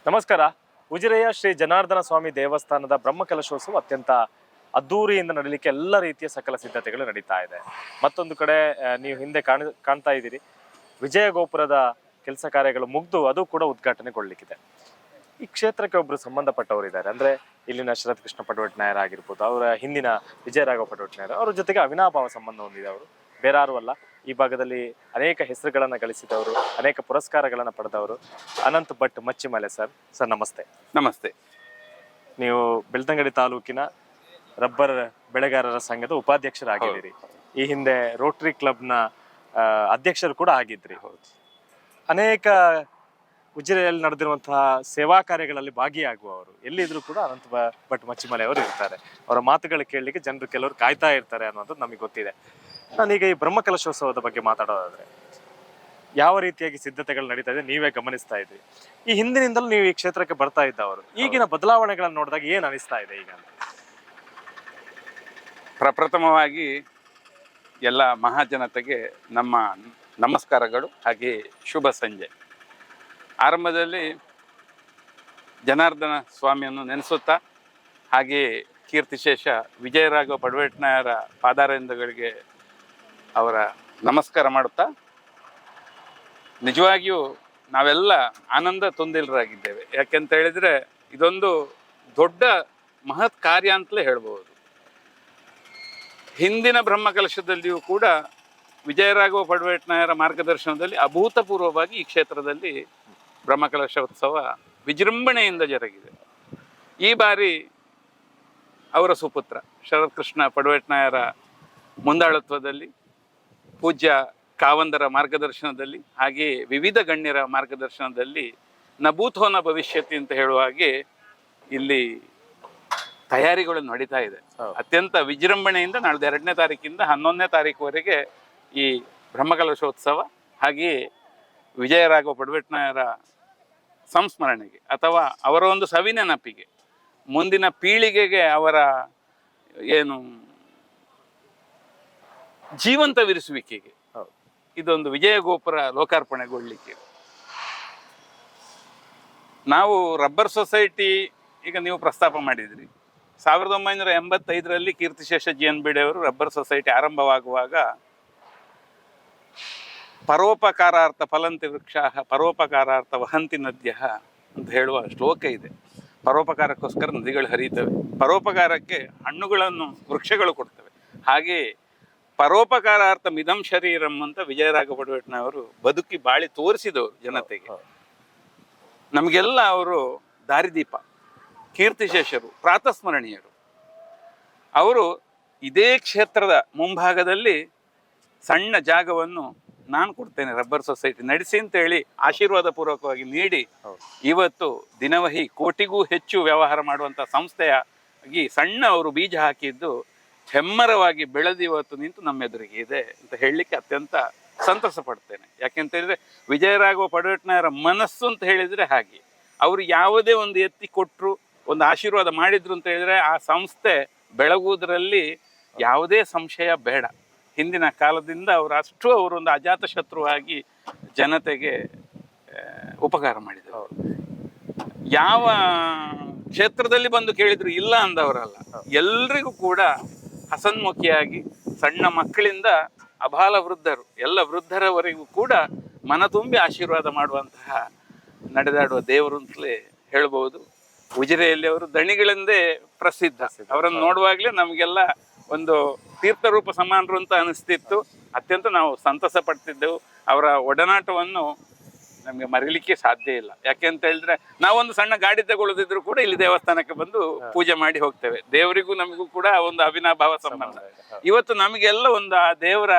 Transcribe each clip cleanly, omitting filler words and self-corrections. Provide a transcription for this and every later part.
ನಮಸ್ಕಾರ. ಉಜಿರೆಯ ಶ್ರೀ ಜನಾರ್ದನ ಸ್ವಾಮಿ ದೇವಸ್ಥಾನದ ಬ್ರಹ್ಮಕಲಶೋತ್ಸವ ಅತ್ಯಂತ ಅದ್ದೂರಿಯಿಂದ ನಡೀಲಿಕ್ಕೆ ಎಲ್ಲ ರೀತಿಯ ಸಕಲ ಸಿದ್ಧತೆಗಳು ನಡೀತಾ ಇದೆ. ಮತ್ತೊಂದು ಕಡೆ ನೀವು ಹಿಂದೆ ಕಾಣ್ತಾ ಇದ್ದೀರಿ, ವಿಜಯ ಗೋಪುರದ ಕೆಲಸ ಕಾರ್ಯಗಳು ಮುಗ್ದು ಅದು ಕೂಡ ಉದ್ಘಾಟನೆಗೊಳ್ಳಿಕ್ಕಿದೆ. ಈ ಕ್ಷೇತ್ರಕ್ಕೆ ಒಬ್ರು ಸಂಬಂಧಪಟ್ಟವರು ಇದ್ದಾರೆ, ಅಂದ್ರೆ ಇಲ್ಲಿನ ಶರತ್ ಕೃಷ್ಣ ಪಟವಟ್ನಾಯರ್ ಆಗಿರ್ಬೋದು, ಅವರ ಹಿಂದಿನ ವಿಜಯರಾಘವ ಪಟವಟ್ನಾಯರ್, ಅವ್ರ ಜೊತೆಗೆ ಅವಿನಾಭಾವ ಸಂಬಂಧ ಹೊಂದಿದೆ. ಅವರು ಬೇರಾರು ಅಲ್ಲ, ಈ ಭಾಗದಲ್ಲಿ ಅನೇಕ ಹೆಸರುಗಳನ್ನ ಗಳಿಸಿದವರು, ಅನೇಕ ಪುರಸ್ಕಾರಗಳನ್ನ ಪಡೆದವರು ಅನಂತ್ ಭಟ್ ಮಚ್ಚಿಮಲೆ ಸರ್. ಸರ್ ನಮಸ್ತೆ. ನಮಸ್ತೆ. ನೀವು ಬೆಳ್ತಂಗಡಿ ತಾಲೂಕಿನ ರಬ್ಬರ್ ಬೆಳೆಗಾರರ ಸಂಘದ ಉಪಾಧ್ಯಕ್ಷರಾಗಿದ್ದೀರಿ. ಈ ಹಿಂದೆ ರೋಟರಿ ಕ್ಲಬ್ನ ಅಧ್ಯಕ್ಷರು ಕೂಡ ಆಗಿದ್ರಿ. ಅನೇಕ ಉಜಿರೆಯಲ್ಲಿ ನಡೆದಿರುವಂತಹ ಸೇವಾ ಕಾರ್ಯಗಳಲ್ಲಿ ಭಾಗಿಯಾಗುವವರು, ಎಲ್ಲಿದ್ರು ಕೂಡ ಅನಂತ್ ಭಟ್ ಮಚ್ಚಿಮಲೆ ಅವರು ಇರ್ತಾರೆ. ಅವರ ಮಾತುಗಳು ಕೇಳಲಿಕ್ಕೆ ಜನರು ಕೆಲವರು ಕಾಯ್ತಾ ಇರ್ತಾರೆ ಅನ್ನೋದು ನಮಗೆ ಗೊತ್ತಿದೆ. ನಾನೀಗ ಈ ಬ್ರಹ್ಮಕಲಶೋತ್ಸವದ ಬಗ್ಗೆ ಮಾತಾಡೋದಾದ್ರೆ, ಯಾವ ರೀತಿಯಾಗಿ ಸಿದ್ಧತೆಗಳು ನಡೀತಾ ಇದೆ ನೀವೇ ಗಮನಿಸ್ತಾ ಇದ್ರಿ. ಈ ಹಿಂದಿನಿಂದಲೂ ನೀವು ಈ ಕ್ಷೇತ್ರಕ್ಕೆ ಬರ್ತಾ ಇದ್ದವರು, ಈಗಿನ ಬದಲಾವಣೆಗಳನ್ನು ನೋಡಿದಾಗ ಏನ್ ಅನಿಸ್ತಾ ಇದೆ ಈಗ? ಪ್ರಪ್ರಥಮವಾಗಿ ಎಲ್ಲ ಮಹಾಜನತೆಗೆ ನಮ್ಮ ನಮಸ್ಕಾರಗಳು, ಹಾಗೆ ಶುಭ ಸಂಜೆ. ಆರಂಭದಲ್ಲಿ ಜನಾರ್ದನ ಸ್ವಾಮಿಯನ್ನು ನೆನೆಸುತ್ತಾ, ಹಾಗೆ ಕೀರ್ತಿಶೇಷ ವಿಜಯರಾಘವ ಪಟವಟ್ನಾಯರ ಪಾದಾರವಿಂದಗಳಿಗೆ ಅವರ ನಮಸ್ಕಾರ ಮಾಡುತ್ತಾ, ನಿಜವಾಗಿಯೂ ನಾವೆಲ್ಲ ಆನಂದ ತುಂದಿಲರಾಗಿದ್ದೇವೆ. ಯಾಕೆಂತ ಹೇಳಿದರೆ ಇದೊಂದು ದೊಡ್ಡ ಮಹತ್ ಕಾರ್ಯ ಅಂತಲೇ ಹೇಳ್ಬೋದು. ಹಿಂದಿನ ಬ್ರಹ್ಮಕಲಶದಲ್ಲಿಯೂ ಕೂಡ ವಿಜಯರಾಘವ ಪಟವಟ್ನಾಯರ ಮಾರ್ಗದರ್ಶನದಲ್ಲಿ ಅಭೂತಪೂರ್ವವಾಗಿ ಈ ಕ್ಷೇತ್ರದಲ್ಲಿ ಬ್ರಹ್ಮಕಲಶೋತ್ಸವ ವಿಜೃಂಭಣೆಯಿಂದ ಜರುಗಿದೆ. ಈ ಬಾರಿ ಅವರ ಸುಪುತ್ರ ಶರತ್ ಕೃಷ್ಣ ಪಟವಟ್ನಾಯರ ಮುಂದಾಳತ್ವದಲ್ಲಿ, ಪೂಜ್ಯ ಕಾವಂದರ ಮಾರ್ಗದರ್ಶನದಲ್ಲಿ, ಹಾಗೆ ವಿವಿಧ ಗಣ್ಯರ ಮಾರ್ಗದರ್ಶನದಲ್ಲಿ ನಭೂತೋನ ಭವಿಷ್ಯತಿ ಅಂತ ಹೇಳುವ ಹಾಗೆ ಇಲ್ಲಿ ತಯಾರಿಗಳು ನಡೀತಾ ಇದೆ. ಅತ್ಯಂತ ವಿಜೃಂಭಣೆಯಿಂದ ನಾಳೆ 2ನೇ ತಾರೀಕಿಂದ 11ನೇ ತಾರೀಕುವರೆಗೆ ಈ ಬ್ರಹ್ಮಕಲಶೋತ್ಸವ, ಹಾಗೆಯೇ ವಿಜಯರಾಘವ ಪಟವಟ್ನಾಯರ ಸಂಸ್ಮರಣೆಗೆ ಅಥವಾ ಅವರ ಒಂದು ಸವಿನೆನಪಿಗೆ, ಮುಂದಿನ ಪೀಳಿಗೆಗೆ ಅವರ ಏನು ಜೀವಂತವಿರಿಸುವಿಕೆಗೆ ಇದೊಂದು ವಿಜಯ ಗೋಪುರ ಲೋಕಾರ್ಪಣೆಗೊಳ್ಳಿಕ್ಕೆ ನಾವು ರಬ್ಬರ್ ಸೊಸೈಟಿ, ಈಗ ನೀವು ಪ್ರಸ್ತಾಪ ಮಾಡಿದ್ರಿ, 1985ರಲ್ಲಿ ಕೀರ್ತಿಶೇಷ GN ಬಿಡೆ ಅವರು ರಬ್ಬರ್ ಸೊಸೈಟಿ ಆರಂಭವಾಗುವಾಗ ಪರೋಪಕಾರಾರ್ಥ ಫಲಂತಿ ವೃಕ್ಷ ಪರೋಪಕಾರಾರ್ಥ ವಹಂತಿ ನದ್ಯ ಅಂತ ಹೇಳುವ ಶ್ಲೋಕ ಇದೆ. ಪರೋಪಕಾರಕ್ಕೋಸ್ಕರ ನದಿಗಳು ಹರಿಯುತ್ತವೆ, ಪರೋಪಕಾರಕ್ಕೆ ಹಣ್ಣುಗಳನ್ನು ವೃಕ್ಷಗಳು ಕೊಡ್ತವೆ. ಹಾಗೆ ಪರೋಪಕಾರಾರ್ಥ ಮಿದಂ ಶರೀರಂ ಅಂತ ವಿಜಯರಾಘವ ಪಟವಟ್ನಾಯವರು ಬದುಕಿ ಬಾಳಿ ತೋರಿಸಿದವರು ಜನತೆಗೆ. ನಮಗೆಲ್ಲ ಅವರು ದಾರಿದೀಪ, ಕೀರ್ತಿಶೇಷರು, ಪ್ರಾತಸ್ಮರಣೀಯರು. ಅವರು ಇದೇ ಕ್ಷೇತ್ರದ ಮುಂಭಾಗದಲ್ಲಿ ಸಣ್ಣ ಜಾಗವನ್ನು ನಾನು ಕೊಡ್ತೇನೆ, ರಬ್ಬರ್ ಸೊಸೈಟಿ ನಡೆಸಿ ಅಂತೇಳಿ ಆಶೀರ್ವಾದ ಪೂರ್ವಕವಾಗಿ ನೀಡಿ, ಇವತ್ತು ದಿನವಹಿ ಕೋಟಿಗೂ ಹೆಚ್ಚು ವ್ಯವಹಾರ ಮಾಡುವಂಥ ಸಂಸ್ಥೆಯಾಗಿ ಸಣ್ಣ ಅವರು ಬೀಜ ಹಾಕಿದ್ದು ಹೆಮ್ಮರವಾಗಿ ಬೆಳೆದು ಇವತ್ತು ನಿಂತು ನಮ್ಮೆದುರಿಗೆ ಇದೆ ಅಂತ ಹೇಳಲಿಕ್ಕೆ ಅತ್ಯಂತ ಸಂತಸ ಪಡ್ತೇನೆ. ಯಾಕೆಂತ ಹೇಳಿದ್ರೆ ವಿಜಯರಾಘವ ಪಟವಟ್ನಾಯರ ಮನಸ್ಸು ಅಂತ ಹೇಳಿದರೆ ಹಾಗೆ, ಅವರು ಯಾವುದೇ ಒಂದು ಎತ್ತಿ ಕೊಟ್ಟರು, ಒಂದು ಆಶೀರ್ವಾದ ಮಾಡಿದ್ರು ಅಂತ ಹೇಳಿದ್ರೆ ಆ ಸಂಸ್ಥೆ ಬೆಳಗುವುದರಲ್ಲಿ ಯಾವುದೇ ಸಂಶಯ ಬೇಡ. ಹಿಂದಿನ ಕಾಲದಿಂದ ಅವರೊಂದು ಅಜಾತ ಶತ್ರುವಾಗಿ ಜನತೆಗೆ ಉಪಕಾರ ಮಾಡಿದರು. ಯಾವ ಕ್ಷೇತ್ರದಲ್ಲಿ ಬಂದು ಕೇಳಿದ್ರು ಇಲ್ಲ ಅಂದವರಲ್ಲ, ಎಲ್ರಿಗೂ ಕೂಡ ಹಸನ್ಮುಖಿಯಾಗಿ, ಸಣ್ಣ ಮಕ್ಕಳಿಂದ ಅಬಾಲ ವೃದ್ಧರು, ಎಲ್ಲ ವೃದ್ಧರವರೆಗೂ ಕೂಡ ಮನ ತುಂಬಿ ಆಶೀರ್ವಾದ ಮಾಡುವಂತಹ ನಡೆದಾಡುವ ದೇವರು ಅಂತಲೇ ಹೇಳ್ಬೋದು. ಉಜಿರೆಯಲ್ಲಿ ಅವರು ದಣಿಗಳೆಂದೇ ಪ್ರಸಿದ್ಧ. ಅವರನ್ನು ನೋಡುವಾಗಲೇ ನಮಗೆಲ್ಲ ಒಂದು ತೀರ್ಥರೂಪ ಸಮಾನರು ಅಂತ ಅನಿಸ್ತಿತ್ತು. ಅತ್ಯಂತ ನಾವು ಸಂತಸ ಪಡ್ತಿದ್ದೆವು. ಅವರ ಒಡನಾಟವನ್ನು ನಮಗೆ ಮರೀಲಿಕ್ಕೆ ಸಾಧ್ಯ ಇಲ್ಲ. ಯಾಕೆ ಅಂತ ಹೇಳಿದ್ರೆ ನಾವೊಂದು ಸಣ್ಣ ಗಾಡಿ ತಗೊಳ್ಳೋದಿದ್ರು ಕೂಡ ಇಲ್ಲಿ ದೇವಸ್ಥಾನಕ್ಕೆ ಬಂದು ಪೂಜೆ ಮಾಡಿ ಹೋಗ್ತೇವೆ. ದೇವರಿಗೂ ನಮಗೂ ಕೂಡ ಒಂದು ಅವಿನಾಭಾವ ಸಂಬಂಧ. ಇವತ್ತು ನಮಗೆಲ್ಲ ಒಂದು ಆ ದೇವರ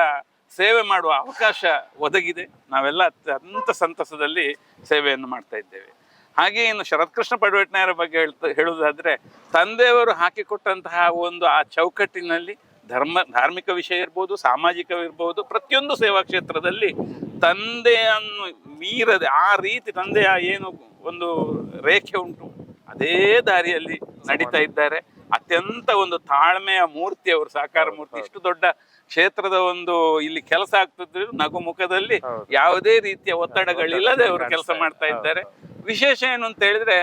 ಸೇವೆ ಮಾಡುವ ಅವಕಾಶ ಒದಗಿದೆ. ನಾವೆಲ್ಲ ಅತ್ಯಂತ ಸಂತಸದಲ್ಲಿ ಸೇವೆಯನ್ನು ಮಾಡ್ತಾ ಇದ್ದೇವೆ. ಹಾಗೆ ಇನ್ನು ಶರತ್ ಕೃಷ್ಣ ಪಟವಟ್ನಾಯರ ಬಗ್ಗೆ ಹೇಳುವುದಾದ್ರೆ, ತಂದೆಯವರು ಹಾಕಿಕೊಟ್ಟಂತಹ ಒಂದು ಆ ಚೌಕಟ್ಟಿನಲ್ಲಿ ಧಾರ್ಮಿಕ ವಿಷಯ ಇರ್ಬೋದು, ಸಾಮಾಜಿಕವಿರ್ಬೋದು, ಪ್ರತಿಯೊಂದು ಸೇವಾ ಕ್ಷೇತ್ರದಲ್ಲಿ ತಂದೆಯನ್ನು ಮೀರದೆ ಆ ರೀತಿ ತಂದೆಯ ಏನು ಒಂದು ರೇಖೆ ಉಂಟು ಅದೇ ದಾರಿಯಲ್ಲಿ ನಡೀತಾ ಇದ್ದಾರೆ. ಅತ್ಯಂತ ಒಂದು ತಾಳ್ಮೆಯ ಮೂರ್ತಿ ಅವರು, ಸಾಕಾರ ಮೂರ್ತಿ. ಇಷ್ಟು ದೊಡ್ಡ ಕ್ಷೇತ್ರದ ಒಂದು ಇಲ್ಲಿ ಕೆಲಸ ಆಗ್ತಿದ್ರು ನಗು ಮುಖದಲ್ಲಿ ಯಾವುದೇ ರೀತಿಯ ಒತ್ತಡಗಳಿಲ್ಲದೆ ಅವರು ಕೆಲಸ ಮಾಡ್ತಾ ಇದ್ದಾರೆ. ವಿಶೇಷ ಏನು ಅಂತ ಹೇಳಿದ್ರೆ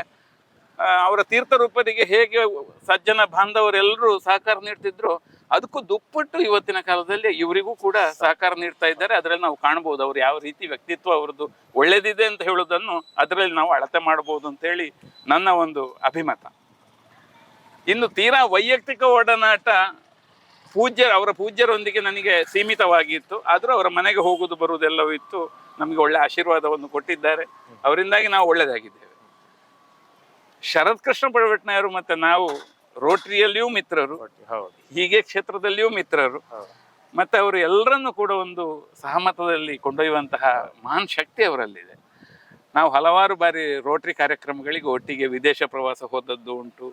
ಅವರ ತೀರ್ಥರೂಪರಿಗೆ ಹೇಗೆ ಸಜ್ಜನ ಬಾಂಧವರೆಲ್ಲರೂ ಸಹಕಾರ ನೀಡ್ತಿದ್ರು ಅದಕ್ಕೂ ದುಪ್ಪಟ್ಟು ಇವತ್ತಿನ ಕಾಲದಲ್ಲಿ ಇವರಿಗೂ ಕೂಡ ಸಹಕಾರ ನೀಡ್ತಾ ಇದ್ದಾರೆ. ಅದರಲ್ಲಿ ನಾವು ಕಾಣಬಹುದು ಅವ್ರು ಯಾವ ರೀತಿ ವ್ಯಕ್ತಿತ್ವ ಅವ್ರದ್ದು ಒಳ್ಳೇದಿದೆ ಅಂತ ಹೇಳೋದನ್ನು ಅದರಲ್ಲಿ ನಾವು ಅಳತೆ ಮಾಡಬಹುದು ಅಂತ ಹೇಳಿ ನನ್ನ ಒಂದು ಅಭಿಮತ. ಇನ್ನು ತೀರಾ ವೈಯಕ್ತಿಕ ಒಡನಾಟ ಅವರ ಪೂಜ್ಯರೊಂದಿಗೆ ನನಗೆ ಸೀಮಿತವಾಗಿತ್ತು. ಆದರೂ ಅವರ ಮನೆಗೆ ಹೋಗುವುದು ಬರುವುದೆಲ್ಲವೂ ಇತ್ತು. ನಮಗೆ ಒಳ್ಳೆ ಆಶೀರ್ವಾದವನ್ನು ಕೊಟ್ಟಿದ್ದಾರೆ, ಅವರಿಂದಾಗಿ ನಾವು ಒಳ್ಳೆಯದಾಗಿದ್ದೇವೆ. ಶರತ್ ಕೃಷ್ಣ ಪಡವಟ್ನಾಯರು ಮತ್ತೆ ನಾವು ರೋಟರಿಯಲ್ಲಿಯೂ ಮಿತ್ರರು, ಹೀಗೆ ಕ್ಷೇತ್ರದಲ್ಲಿಯೂ ಮಿತ್ರರು. ಮತ್ತೆ ಅವರು ಎಲ್ಲರನ್ನೂ ಕೂಡ ಒಂದು ಸಹಮತದಲ್ಲಿ ಕೊಂಡೊಯ್ಯುವಂತಹ ಮಹಾನ್ ಶಕ್ತಿ ಅವರಲ್ಲಿದೆ. ನಾವು ಹಲವಾರು ಬಾರಿ ರೋಟರಿ ಕಾರ್ಯಕ್ರಮಗಳಿಗೆ ಒಟ್ಟಿಗೆ ವಿದೇಶ ಪ್ರವಾಸ ಹೋದದ್ದು ಉಂಟು,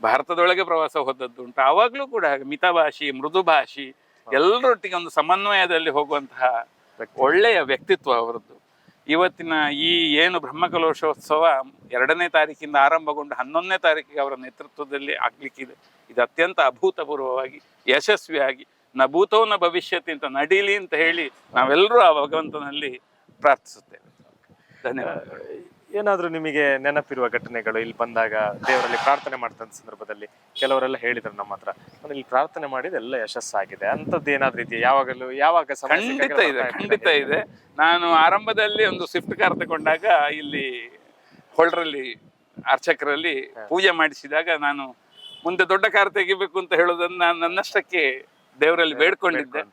ಭಾರತದೊಳಗೆ ಪ್ರವಾಸ ಹೋದದ್ದು ಉಂಟು. ಆವಾಗಲೂ ಕೂಡ ಮಿತಭಾಷಿ, ಮೃದುಭಾಷಿ, ಎಲ್ಲರೊಟ್ಟಿಗೆ ಒಂದು ಸಮನ್ವಯದಲ್ಲಿ ಹೋಗುವಂತಹ ಒಳ್ಳೆಯ ವ್ಯಕ್ತಿತ್ವ ಅವರದ್ದು. ಇವತ್ತಿನ ಈ ಏನು ಬ್ರಹ್ಮಕಲಶೋತ್ಸವ 2ನೇ ತಾರೀಕಿಂದ ಆರಂಭಗೊಂಡು 11ನೇ ತಾರೀಕಿಗೆ ಅವರ ನೇತೃತ್ವದಲ್ಲಿ ಆಗ್ಲಿಕ್ಕಿದೆ. ಇದು ಅತ್ಯಂತ ಅಭೂತಪೂರ್ವವಾಗಿ ಯಶಸ್ವಿಯಾಗಿ ನ ಭೂತೋ ನ ಭವಿಷ್ಯತಿ ಅಂತ ನಡೀಲಿ ಅಂತ ಹೇಳಿ ನಾವೆಲ್ಲರೂ ಆ ಭಗವಂತನಲ್ಲಿ ಪ್ರಾರ್ಥಿಸುತ್ತೇವೆ. ಧನ್ಯವಾದ. ಏನಾದರೂ ನಿಮಗೆ ನೆನಪಿರುವ ಘಟನೆಗಳು ಇಲ್ಲಿ ಬಂದಾಗ ದೇವರಲ್ಲಿ ಪ್ರಾರ್ಥನೆ ಮಾಡ್ತಂತ ಸಂದರ್ಭದಲ್ಲಿ ಕೆಲವರೆಲ್ಲ ಹೇಳಿದ್ರು ನಮ್ಮ ಹತ್ರ, ಇಲ್ಲಿ ಪ್ರಾರ್ಥನೆ ಮಾಡಿದ ಎಲ್ಲ ಯಶಸ್ಸಾಗಿದೆ ಅಂಥದ್ದು ಏನಾದ್ರೂ ಇದೆಯಾ? ಯಾವಾಗ ಖಂಡಿತ ಇದೆ. ನಾನು ಆರಂಭದಲ್ಲಿ ಒಂದು ಸ್ವಿಫ್ಟ್ ಕಾರ್ ತಗೊಂಡಾಗ ಇಲ್ಲಿ ಹೊಳ್ರಲ್ಲಿ ಅರ್ಚಕರಲ್ಲಿ ಪೂಜೆ ಮಾಡಿಸಿದಾಗ ನಾನು ಮುಂದೆ ದೊಡ್ಡ ಕಾರ್ ತೆಗಿಬೇಕು ಅಂತ ಹೇಳೋದನ್ನ ನಾನು ನನ್ನಷ್ಟಕ್ಕೆ ದೇವರಲ್ಲಿ ಬೇಡ್ಕೊಂಡಿದ್ದೆ.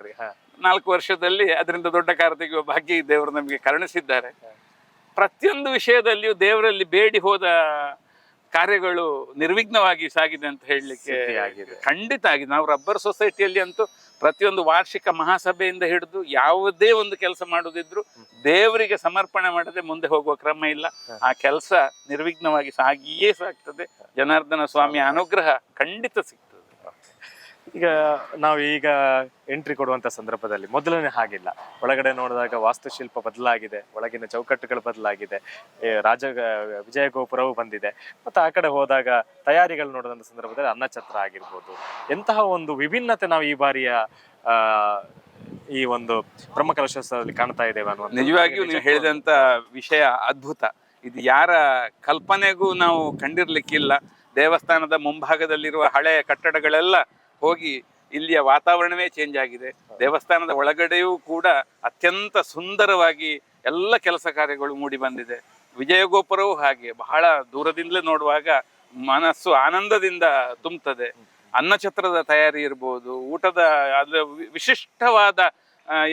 4 ವರ್ಷದಲ್ಲಿ ಅದರಿಂದ ದೊಡ್ಡ ಕಾರ್ ತೆಗೆಯುವ ಭಾಗ್ಯ ದೇವರು ನಮಗೆ ಕರುಣಿಸಿದ್ದಾರೆ. ಪ್ರತಿಯೊಂದು ವಿಷಯದಲ್ಲಿಯೂ ದೇವರಲ್ಲಿ ಬೇಡಿ ಹೋದ ಕಾರ್ಯಗಳು ನಿರ್ವಿಘ್ನವಾಗಿ ಸಾಗಿದೆ ಅಂತ ಹೇಳಲಿಕ್ಕೆ ಖಂಡಿತ ಆಗಿದೆ. ನಾವು ರಬ್ಬರ್ ಸೊಸೈಟಿಯಲ್ಲಿ ಅಂತೂ ಪ್ರತಿಯೊಂದು ವಾರ್ಷಿಕ ಮಹಾಸಭೆಯಿಂದ ಹಿಡಿದು ಯಾವುದೇ ಒಂದು ಕೆಲಸ ಮಾಡೋದಿದ್ರು ದೇವರಿಗೆ ಸಮರ್ಪಣೆ ಮಾಡದೆ ಮುಂದೆ ಹೋಗುವ ಕ್ರಮ ಇಲ್ಲ. ಆ ಕೆಲಸ ನಿರ್ವಿಘ್ನವಾಗಿ ಸಾಗಿಯೇ ಸಾಗ್ತದೆ. ಜನಾರ್ದನ ಸ್ವಾಮಿಯ ಅನುಗ್ರಹ ಖಂಡಿತ ಸಿಗ್ತದೆ. ಈಗ ಎಂಟ್ರಿ ಕೊಡುವಂತ ಸಂದರ್ಭದಲ್ಲಿ ಮೊದಲನೇ ಹಾಗಿಲ್ಲ. ಒಳಗಡೆ ನೋಡಿದಾಗ ವಾಸ್ತುಶಿಲ್ಪ ಬದಲಾಗಿದೆ, ಒಳಗಿನ ಚೌಕಟ್ಟುಗಳು ಬದಲಾಗಿದೆ, ವಿಜಯ ಗೋಪುರವು ಬಂದಿದೆ. ಮತ್ತೆ ಆ ಕಡೆ ಹೋದಾಗ ತಯಾರಿಗಳು ನೋಡಿದಂತ ಸಂದರ್ಭದಲ್ಲಿ ಅನ್ನಛತ್ರ ಆಗಿರ್ಬೋದು, ಎಂತಹ ಒಂದು ವಿಭಿನ್ನತೆ ನಾವು ಈ ಬಾರಿಯ ಈ ಒಂದು ಬ್ರಹ್ಮಕಲಶೋತ್ಸವದಲ್ಲಿ ಕಾಣ್ತಾ ಇದ್ದೇವೆ ಅನ್ನುವಂಥ. ನಿಜವಾಗಿಯೂ ನೀವು ಹೇಳಿದಂತ ವಿಷಯ ಅದ್ಭುತ. ಇದು ಯಾರ ಕಲ್ಪನೆಗೂ ನಾವು ಕಂಡಿರ್ಲಿಕ್ಕಿಲ್ಲ. ದೇವಸ್ಥಾನದ ಮುಂಭಾಗದಲ್ಲಿರುವ ಹಳೆಯ ಕಟ್ಟಡಗಳೆಲ್ಲ ಹೋಗಿ ಇಲ್ಲಿಯ ವಾತಾವರಣವೇ ಚೇಂಜ್ ಆಗಿದೆ. ದೇವಸ್ಥಾನದ ಒಳಗಡೆಯೂ ಕೂಡ ಅತ್ಯಂತ ಸುಂದರವಾಗಿ ಎಲ್ಲ ಕೆಲಸ ಕಾರ್ಯಗಳು ಮೂಡಿ ಬಂದಿದೆ. ವಿಜಯ ಗೋಪುರವೂ ಹಾಗೆ ಬಹಳ ದೂರದಿಂದಲೇ ನೋಡುವಾಗ ಮನಸ್ಸು ಆನಂದದಿಂದ ತುಂಬುತ್ತದೆ. ಅನ್ನಛತ್ರದ ತಯಾರಿ ಇರ್ಬೋದು, ಊಟದ ಅದು ವಿಶಿಷ್ಟವಾದ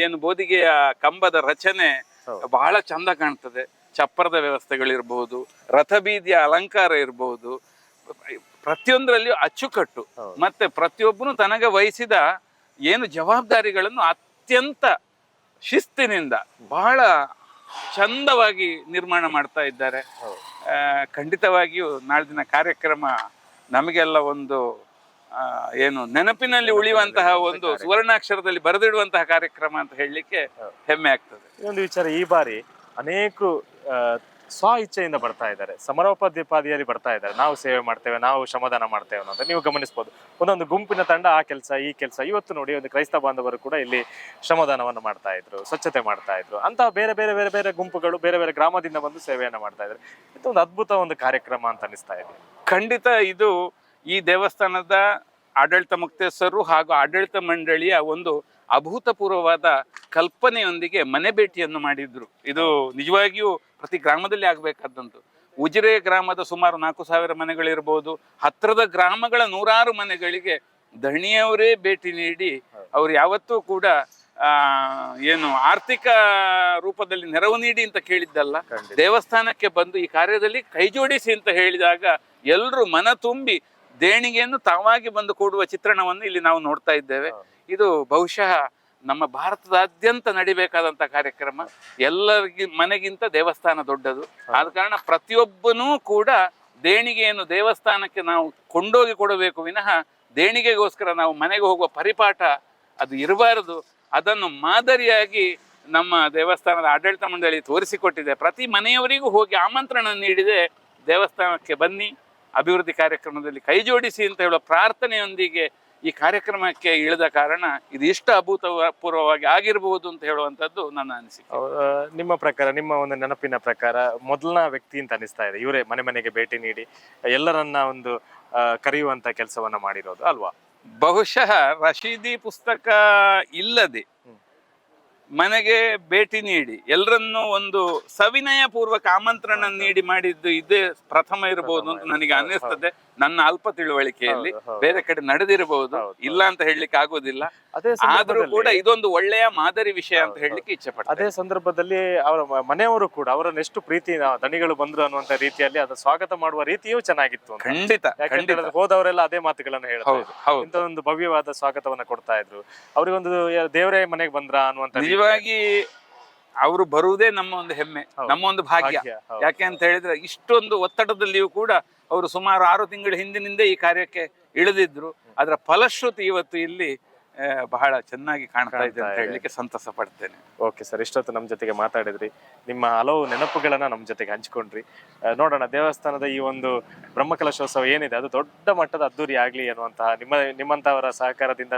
ಏನು ಬೋದಿಗೆಯ ಕಂಬದ ರಚನೆ ಬಹಳ ಚಂದ ಕಾಣ್ತದೆ. ಚಪ್ಪರದ ವ್ಯವಸ್ಥೆಗಳಿರ್ಬೋದು, ರಥಬೀದಿಯ ಅಲಂಕಾರ ಇರ್ಬೋದು, ಪ್ರತಿಯೊಂದರಲ್ಲಿಯೂ ಅಚ್ಚುಕಟ್ಟು. ಮತ್ತೆ ಪ್ರತಿಯೊಬ್ಬನು ತನಗೆ ವಹಿಸಿದ ಏನು ಜವಾಬ್ದಾರಿಗಳನ್ನು ಅತ್ಯಂತ ಶಿಸ್ತಿನಿಂದ ಬಹಳ ಚಂದವಾಗಿ ನಿರ್ಮಾಣ ಮಾಡ್ತಾ ಇದ್ದಾರೆ. ಖಂಡಿತವಾಗಿಯೂ ನಾಳಿನ ಕಾರ್ಯಕ್ರಮ ನಮಗೆಲ್ಲ ಒಂದು ಏನು ನೆನಪಿನಲ್ಲಿ ಉಳಿಯುವಂತಹ ಒಂದು ಸುವರ್ಣಾಕ್ಷರದಲ್ಲಿ ಬರೆದಿಡುವಂತಹ ಕಾರ್ಯಕ್ರಮ ಅಂತ ಹೇಳಲಿಕ್ಕೆ ಹೆಮ್ಮೆ ಆಗ್ತದೆ. ಇನ್ನೊಂದು ವಿಚಾರ, ಈ ಬಾರಿ ಅನೇಕರು ಸ್ವ ಇಚ್ಛೆಯಿಂದ ಬರ್ತಾ ಇದ್ದಾರೆ, ಸಮರೋಪಾದಿಯಲ್ಲಿ ಬರ್ತಾ ಇದ್ದಾರೆ. ನಾವು ಸೇವೆ ಮಾಡ್ತೇವೆ, ನಾವು ಶ್ರಮದಾನ ಮಾಡ್ತೇವೆ ಅನ್ನೋದು ನೀವು ಗಮನಿಸಬಹುದು. ಒಂದೊಂದು ಗುಂಪಿನ ತಂಡ ಆ ಕೆಲಸ ಈ ಕೆಲಸ. ಇವತ್ತು ನೋಡಿ ಒಂದು ಕ್ರೈಸ್ತ ಬಾಂಧವರು ಕೂಡ ಇಲ್ಲಿ ಶ್ರಮದಾನವನ್ನು ಮಾಡ್ತಾ ಇದ್ರು, ಸ್ವಚ್ಛತೆ ಮಾಡ್ತಾ ಇದ್ರು. ಅಂತಹ ಬೇರೆ ಬೇರೆ ಬೇರೆ ಬೇರೆ ಗುಂಪುಗಳು ಬೇರೆ ಬೇರೆ ಗ್ರಾಮದಿಂದ ಬಂದು ಸೇವೆಯನ್ನ ಮಾಡ್ತಾ ಇದ್ದಾರೆ. ಇದು ಒಂದು ಅದ್ಭುತ ಒಂದು ಕಾರ್ಯಕ್ರಮ ಅಂತ ಅನಿಸ್ತಾ ಇದೆ. ಖಂಡಿತ ಇದು ಈ ದೇವಸ್ಥಾನದ ಆಡಳಿತ ಮುಕ್ತೇಶ್ವರರು ಹಾಗೂ ಆಡಳಿತ ಮಂಡಳಿಯ ಒಂದು ಅಭೂತಪೂರ್ವವಾದ ಕಲ್ಪನೆಯೊಂದಿಗೆ ಮನೆ ಭೇಟಿಯನ್ನು ಮಾಡಿದ್ರು. ಇದು ನಿಜವಾಗಿಯೂ ಪ್ರತಿ ಗ್ರಾಮದಲ್ಲಿ ಆಗಬೇಕಾದಂತು. ಉಜಿರೆ ಗ್ರಾಮದ ಸುಮಾರು 4,000 ಮನೆಗಳಿರ್ಬೋದು, ಹತ್ತಿರದ ಗ್ರಾಮಗಳ 100 ಮನೆಗಳಿಗೆ ದಣಿಯವರೇ ಭೇಟಿ ನೀಡಿ ಅವ್ರು ಯಾವತ್ತೂ ಕೂಡ ಏನು ಆರ್ಥಿಕ ರೂಪದಲ್ಲಿ ನೆರವು ನೀಡಿ ಅಂತ ಕೇಳಿದ್ದಲ್ಲ, ದೇವಸ್ಥಾನಕ್ಕೆ ಬಂದು ಈ ಕಾರ್ಯದಲ್ಲಿ ಕೈ ಜೋಡಿಸಿ ಅಂತ ಹೇಳಿದಾಗ ಎಲ್ಲರೂ ಮನ ತುಂಬಿ ದೇಣಿಗೆಯನ್ನು ತಾವಾಗಿ ಬಂದು ಕೊಡುವ ಚಿತ್ರಣವನ್ನು ಇಲ್ಲಿ ನಾವು ನೋಡ್ತಾ ಇದ್ದೇವೆ. ಇದು ಬಹುಶಃ ನಮ್ಮ ಭಾರತದಾದ್ಯಂತ ನಡಿಬೇಕಾದಂತ ಕಾರ್ಯಕ್ರಮ. ಮನೆಗಿಂತ ದೇವಸ್ಥಾನ ದೊಡ್ಡದು. ಆದ ಕಾರಣ ಪ್ರತಿಯೊಬ್ಬನೂ ಕೂಡ ದೇಣಿಗೆಯನ್ನು ದೇವಸ್ಥಾನಕ್ಕೆ ನಾವು ಕೊಂಡೋಗಿ ಕೊಡಬೇಕು ವಿನಃ ದೇಣಿಗೆಗೋಸ್ಕರ ನಾವು ಮನೆಗೆ ಹೋಗುವ ಪರಿಪಾಠ ಅದು ಇರಬಾರದು. ಅದನ್ನು ಮಾದರಿಯಾಗಿ ನಮ್ಮ ದೇವಸ್ಥಾನದ ಆಡಳಿತ ಮಂಡಳಿ ತೋರಿಸಿಕೊಟ್ಟಿದೆ. ಪ್ರತಿ ಮನೆಯವರಿಗೂ ಹೋಗಿ ಆಮಂತ್ರಣ ನೀಡಿದೆ, ದೇವಸ್ಥಾನಕ್ಕೆ ಬನ್ನಿ, ಅಭಿವೃದ್ಧಿ ಕಾರ್ಯಕ್ರಮದಲ್ಲಿ ಕೈ ಜೋಡಿಸಿ ಅಂತ ಹೇಳುವ ಪ್ರಾರ್ಥನೆಯೊಂದಿಗೆ ಈ ಕಾರ್ಯಕ್ರಮಕ್ಕೆ ಇಳಿದ ಕಾರಣ ಇದು ಎಷ್ಟು ಅಭೂತಪೂರ್ವವಾಗಿ ಆಗಿರಬಹುದು ಅಂತ ಹೇಳುವಂಥದ್ದು ನನ್ನ ಅನಿಸಿಕೆ. ನಿಮ್ಮ ಪ್ರಕಾರ, ನಿಮ್ಮ ಒಂದು ನೆನಪಿನ ಪ್ರಕಾರ ಮೊದಲನ ವ್ಯಕ್ತಿ ಅಂತ ಅನಿಸ್ತಾ ಇದೆ ಇವರೇ ಮನೆ ಮನೆಗೆ ಭೇಟಿ ನೀಡಿ ಎಲ್ಲರನ್ನ ಒಂದು ಕರೆಯುವಂತ ಕೆಲಸವನ್ನ ಮಾಡಿರೋದು ಅಲ್ವಾ? ಬಹುಶಃ ರಶೀದಿ ಪುಸ್ತಕ ಇಲ್ಲದೆ ಮನೆಗೆ ಭೇಟಿ ನೀಡಿ ಎಲ್ಲರನ್ನೂ ಒಂದು ಸವಿನಯ ಪೂರ್ವಕ ಆಮಂತ್ರಣ ನೀಡಿ ಮಾಡಿದ್ದು ಇದೇ ಪ್ರಥಮ ಇರಬಹುದು ಅಂತ ನನಗೆ ಅನ್ನಿಸ್ತದೆ. ನನ್ನ ಅಲ್ಪ ತಿಳುವಳಿಕೆಯಲ್ಲಿ ಬೇರೆ ಕಡೆ ನಡೆದಿರಬಹುದು, ಇಲ್ಲ ಅಂತ ಹೇಳಲಿಕ್ಕೆ ಆಗೋದಿಲ್ಲ. ಆದ್ರೂ ಕೂಡ ಇದೊಂದು ಒಳ್ಳೆಯ ಮಾದರಿ ವಿಷಯ ಅಂತ ಹೇಳಲಿಕ್ಕೆ ಇಚ್ಛೆ ಪಡ್ತೀನಿ. ಅದೇ ಸಂದರ್ಭದಲ್ಲಿ ಅವರ ಮನೆಯವರು ಕೂಡ ಅವರನ್ನ ಎಷ್ಟು ಪ್ರೀತಿ ದಣಿಗಳು ಬಂದ್ರು ಅನ್ನುವಂತ ರೀತಿಯಲ್ಲಿ ಅದು ಸ್ವಾಗತ ಮಾಡುವ ರೀತಿಯೂ ಚೆನ್ನಾಗಿತ್ತು. ಖಂಡಿತ ಹೋದವರೆಲ್ಲ ಅದೇ ಮಾತುಗಳನ್ನು ಹೇಳ್ತಾರೆ, ಇಂತ ಒಂದು ಭವ್ಯವಾದ ಸ್ವಾಗತವನ್ನ ಕೊಡ್ತಾ ಇದ್ರು. ಅವ್ರಿಗೊಂದು ದೇವರೇ ಮನೆಗೆ ಬಂದ್ರ ಅನ್ನುವಂತ. ನಿಜವಾಗಿ ಅವರು ಬರುವುದೇ ನಮ್ಮ ಒಂದು ಹೆಮ್ಮೆ, ನಮ್ಮ ಒಂದು ಭಾಗ್ಯ. ಯಾಕೆ ಅಂತ ಹೇಳಿದ್ರೆ ಇಷ್ಟೊಂದು ಒತ್ತಡದಲ್ಲಿಯೂ ಕೂಡ ಅವರು ಸುಮಾರು 6 ತಿಂಗಳ ಹಿಂದಿನಿಂದ ಈ ಕಾರ್ಯಕ್ಕೆ ಇಳಿದಿದ್ರು. ಅದರ ಫಲಶ್ರುತಿ ಇವತ್ತು ಇಲ್ಲಿ ಬಹಳ ಚೆನ್ನಾಗಿ ಕಾಣ್ತಾ ಇದೆ ಅಂತ ಹೇಳಲಿಕ್ಕೆ ಸಂತಸ ಪಡ್ತೇನೆ. ಓಕೆ ಸರ್, ಇಷ್ಟೊತ್ತು ನಮ್ಮ ಜೊತೆಗೆ ಮಾತಾಡಿದ್ರಿ, ನಿಮ್ಮ ಹಲವು ನೆನಪುಗಳನ್ನ ನಮ್ಮ ಜೊತೆಗೆ ಹಂಚ್ಕೊಂಡ್ರಿ. ನೋಡೋಣ ದೇವಸ್ಥಾನದ ಈ ಒಂದು ಬ್ರಹ್ಮಕಲಶೋತ್ಸವ ಏನಿದೆ ಅದು ದೊಡ್ಡ ಮಟ್ಟದ ಅದ್ದೂರಿ ಆಗ್ಲಿ ಅನ್ನುವಂತಹ ನಿಮ್ಮಂತವರ ಸಹಕಾರದಿಂದ,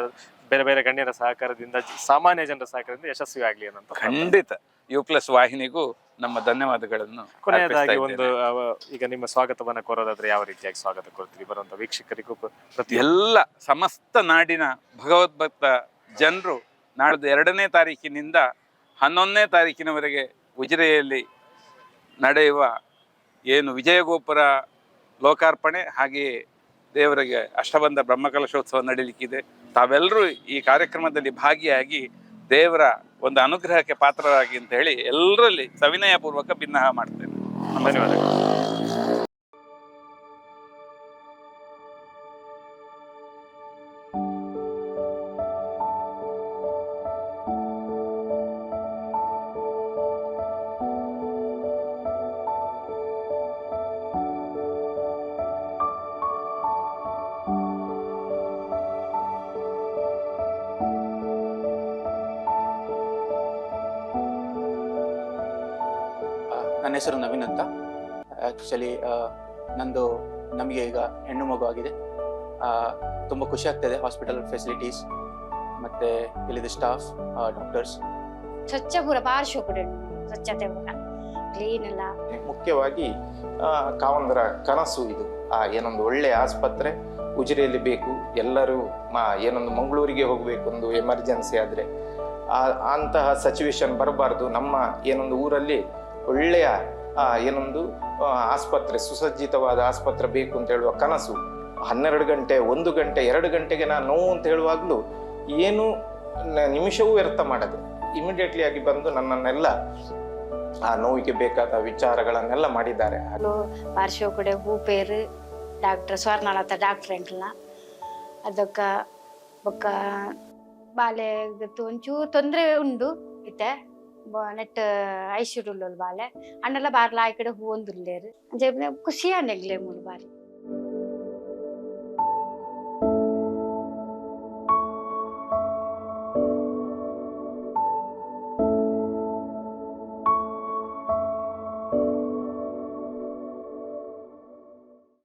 ಬೇರೆ ಬೇರೆ ಗಣ್ಯರ ಸಹಕಾರದಿಂದ, ಸಾಮಾನ್ಯ ಜನರ ಸಹಕಾರದಿಂದ ಯಶಸ್ವಿ ಆಗ್ಲಿ ಅನ್ನೋಂತ. ಖಂಡಿತ U+ ವಾಹಿನಿಗೂ ನಮ್ಮ ಧನ್ಯವಾದಗಳನ್ನು. ಕೊನೆಯದಾಗಿ ಒಂದು ಈಗ ನಿಮ್ಮ ಸ್ವಾಗತವನ್ನ ಕೋರೋದಾದ್ರೆ ಯಾವ ರೀತಿಯಾಗಿ ಸ್ವಾಗತ ಕೊಡ್ತೀರಿ ಬರುವಂತ ವೀಕ್ಷಕರಿಗೂ? ಎಲ್ಲ ಸಮಸ್ತ ನಾಡಿನ ಭಗವದ್ಭಕ್ತ ಜನರು ನಾಡ್ದು 2ನೇ ತಾರೀಕಿನಿಂದ 11ನೇ ತಾರೀಕಿನವರೆಗೆ ಉಜಿರೆಯಲ್ಲಿ ನಡೆಯುವ ಏನು ವಿಜಯಗೋಪುರ ಲೋಕಾರ್ಪಣೆ ಹಾಗೆಯೇ ದೇವರಿಗೆ ಅಷ್ಟಬಂಧ ಬ್ರಹ್ಮಕಲಶೋತ್ಸವ ನಡೀಲಿಕ್ಕಿದೆ. ತಾವೆಲ್ಲರೂ ಈ ಕಾರ್ಯಕ್ರಮದಲ್ಲಿ ಭಾಗಿಯಾಗಿ ದೇವರ ಒಂದು ಅನುಗ್ರಹಕ್ಕೆ ಪಾತ್ರರಾಗಿ ಅಂತ ಹೇಳಿ ಎಲ್ಲರಲ್ಲಿ ಸವಿನಯ ಪೂರ್ವಕ ಭಿನ್ನಹ ಮಾಡ್ತೇನೆ. ಧನ್ಯವಾದಗಳು. ನನ್ನ ಹೆಸರು ನವೀನ್ ಅಂತ. ಆ್ಯಕ್ಚುಲಿ ನಮಗೆ ಈಗ ಹೆಣ್ಣು ಮಗು ಆಗಿದೆ. ತುಂಬ ಖುಷಿ ಆಗ್ತಾಯಿದೆ. ಹಾಸ್ಪಿಟಲ್ ಫೆಸಿಲಿಟೀಸ್ ಮತ್ತು ಇಲ್ಲಿದ್ದ ಸ್ಟಾಫ್, ಡಾಕ್ಟರ್ಸ್ ಸ್ವಚ್ಛ ಪೂರ ಭಾಳ ಶೋಕುಡೆ ಸ್ವಚ್ಛತೆ ಪೂರ ಕ್ಲೀನ್ ಎಲ್ಲ. ಮುಖ್ಯವಾಗಿ ಕಾವಂದರ ಕನಸು ಇದು. ಏನೊಂದು ಒಳ್ಳೆಯ ಆಸ್ಪತ್ರೆ ಉಜಿರೆಯಲ್ಲಿ ಬೇಕು. ಎಲ್ಲರೂ ಏನೊಂದು ಮಂಗಳೂರಿಗೆ ಹೋಗಬೇಕು, ಒಂದು ಎಮರ್ಜೆನ್ಸಿ ಆದರೆ ಅಂತಹ ಸಿಚುವೇಶನ್ ಬರಬಾರ್ದು. ನಮ್ಮ ಏನೊಂದು ಊರಲ್ಲಿ ಒಳ್ಳೆಯ ಏನೊಂದು ಆಸ್ಪತ್ರೆ, ಸುಸಜ್ಜಿತವಾದ ಆಸ್ಪತ್ರೆ ಬೇಕು ಅಂತ ಹೇಳುವ ಕನಸು 12 ಗಂಟೆ 1 ಗಂಟೆ 2 ಗಂಟೆಗೆ ನಾನು ನೋವು ಅಂತ ಹೇಳುವಾಗಲೂ ಏನು ನಿಮಿಷವೂ ವ್ಯರ್ಥ ಮಾಡದೆ ಇಮಿಡಿಯೇಟ್ಲಿ ಆಗಿ ಬಂದು ನನ್ನನ್ನೆಲ್ಲ ಆ ನೋವಿಗೆ ಬೇಕಾದ ವಿಚಾರಗಳನ್ನೆಲ್ಲ ಮಾಡಿದ್ದಾರೆ. ಪಾರ್ಶ್ವಕಡೆ ಭೂಪೇರು ಡಾಕ್ಟರ್ ಸ್ವರ್ಣಲತಾ ಡಾಕ್ಟರ್ ಎಂಕ್ಲ ಅದಕ್ಕ ಬೊಕ್ಕ ಬಾಲೆ ಒಂಚೂರು ತೊಂದರೆ ಉಂಡು ಇತ್ತೆ ನೆಟ್ ಐಶ್ವರ್ಯುಲ್ಲ ಬಾಲೆ ಅಣ್ಣೆಲ್ಲ ಬಾರ್ಲ ಆ ಕಡೆ ಹೂ ಒಂದುಲ್ಲೇರು ಖುಷಿ ಅನ್ನೆಗ್ಲೆ ಮೂರು ಬಾರಿ.